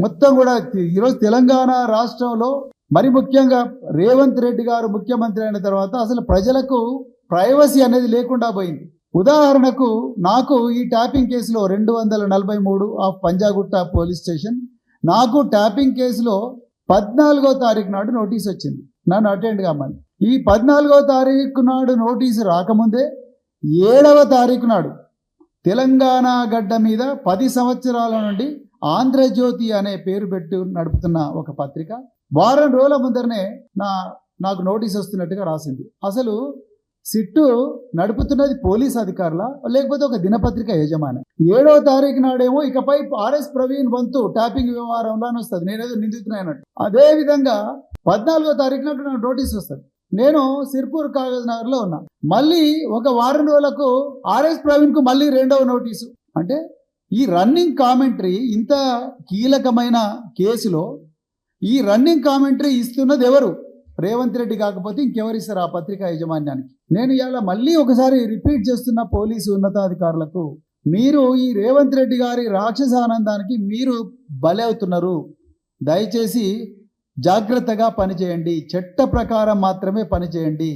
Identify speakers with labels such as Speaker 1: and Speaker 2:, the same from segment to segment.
Speaker 1: మొత్తం కూడా ఈరోజు తెలంగాణ రాష్ట్రంలో మరి ముఖ్యంగా రేవంత్ రెడ్డి గారు ముఖ్యమంత్రి అయిన తర్వాత అసలు ప్రజలకు ప్రైవసీ అనేది లేకుండా పోయింది. ఉదాహరణకు నాకు ఈ ట్యాపింగ్ కేసులో 243 ఆఫ్ పంజాగుట్ట పోలీస్ స్టేషన్ నాకు ట్యాపింగ్ కేసులో 14వ తారీఖు నాడు నోటీస్ వచ్చింది నన్ను అటెండ్ కామని. ఈ 14వ తారీఖు నాడు నోటీసు రాకముందే 7వ తారీఖు నాడు తెలంగాణ గడ్డ మీద 10 సంవత్సరాల నుండి ఆంధ్రజ్యోతి అనే పేరు పెట్టి నడుపుతున్న ఒక పత్రిక వారం రోజుల ముందరనే నాకు నోటీస్ వస్తున్నట్టుగా రాసింది. అసలు సిట్టు నడుపుతున్నది పోలీస్ అధికారుల లేకపోతే ఒక దినపత్రిక యజమాని. 7వ తారీఖు నాడేమో ఇకపై ఆర్ఎస్ ప్రవీణ్ వంతు ట్యాపింగ్ వ్యవహారంలో అని వస్తుంది, నేనేదో నిందితున్నాయన్నట్టు. అదేవిధంగా 14వ తారీఖు నాడు నాకు నోటీస్ వస్తుంది. నేను సిర్పూర్ కాగజ్ నగర్లో ఉన్నా. మళ్ళీ ఒక వారం రోజులకు ఆర్ఎస్ ప్రవీణ్కు మళ్ళీ 2వ నోటీసు. అంటే ఈ రన్నింగ్ కామెంటరీ ఇంత కీలకమైన కేసులో ఈ రన్నింగ్ కామెంటరీ ఇస్తున్నది ఎవరు? రేవంత్ రెడ్డి కాకపోతే ఇంకెవరిస్తారు ఆ పత్రికా యాజమాన్యానికి? నేను ఇలా మళ్ళీ ఒకసారి రిపీట్ చేస్తున్న పోలీసు ఉన్నతాధికారులకు, మీరు ఈ రేవంత్ రెడ్డి గారి రాక్షస ఆనందానికి మీరు బలి అవుతున్నారు. దయచేసి జాగ్రత్తగా పనిచేయండి, చట్ట ప్రకారం మాత్రమే పనిచేయండి.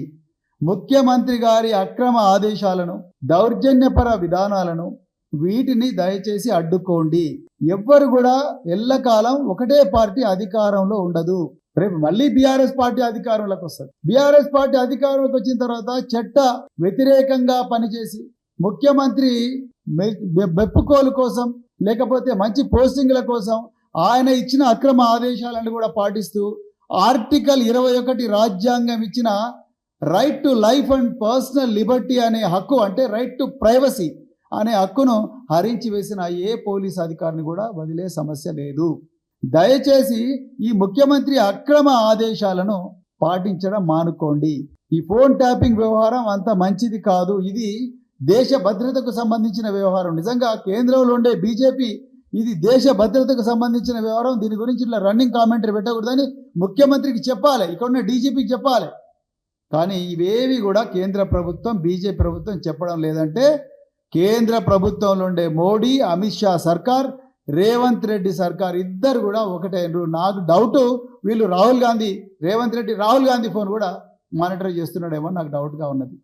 Speaker 1: ముఖ్యమంత్రి గారి అక్రమ ఆదేశాలను, దౌర్జన్యపర విధానాలను వీటిని దయచేసి అడ్డుకోండి. ఎవ్వరు కూడా ఎల్లకాలం ఒకటే పార్టీ అధికారంలో ఉండదు. రేపు మళ్ళీ బీఆర్ఎస్ పార్టీ అధికారంలోకి వస్తుంది. బీఆర్ఎస్ పార్టీ అధికారంలోకి వచ్చిన తర్వాత చట్ట వ్యతిరేకంగా పనిచేసి ముఖ్యమంత్రి మెప్పుకోలు కోసం లేకపోతే మంచి పోస్టింగ్ల కోసం ఆయన ఇచ్చిన అక్రమ ఆదేశాలను కూడా పాటిస్తూ ఆర్టికల్ 21 రాజ్యాంగం ఇచ్చిన right to life and personal Liberty అనే హక్కు, అంటే రైట్ టు ప్రైవసీ అనే హక్కును హరించి వేసిన ఏ పోలీస్ అధికారిని కూడా వదిలే సమస్య లేదు. దయచేసి ఈ ముఖ్యమంత్రి అక్రమ ఆదేశాలను పాటించడం మానుకోండి. ఈ ఫోన్ ట్యాపింగ్ వ్యవహారం అంత మంచిది కాదు. ఇది దేశ భద్రతకు సంబంధించిన వ్యవహారం. నిజంగా కేంద్రంలో ఉండే బీజేపీ ఇది దేశ భద్రతకు సంబంధించిన వ్యవహారం, దీని గురించి ఇట్లా రన్నింగ్ కామెంటరీ పెట్టకూడదని ముఖ్యమంత్రికి చెప్పాలి, ఇక్కడ ఉన్న డీజీపీకి చెప్పాలి. కానీ ఇవేవి కూడా కేంద్ర ప్రభుత్వం బీజేపీ ప్రభుత్వం చెప్పడం లేదంటే కేంద్ర ప్రభుత్వంలో ఉండే మోడీ అమిత్ షా సర్కార్, రేవంత్ రెడ్డి సర్కార్ ఇద్దరు కూడా ఒకటే. నాకు డౌట్ వీళ్ళు రాహుల్ గాంధీ ఫోన్ కూడా మానిటర్ చేస్తున్నాడేమో నాకు డౌట్గా ఉన్నది.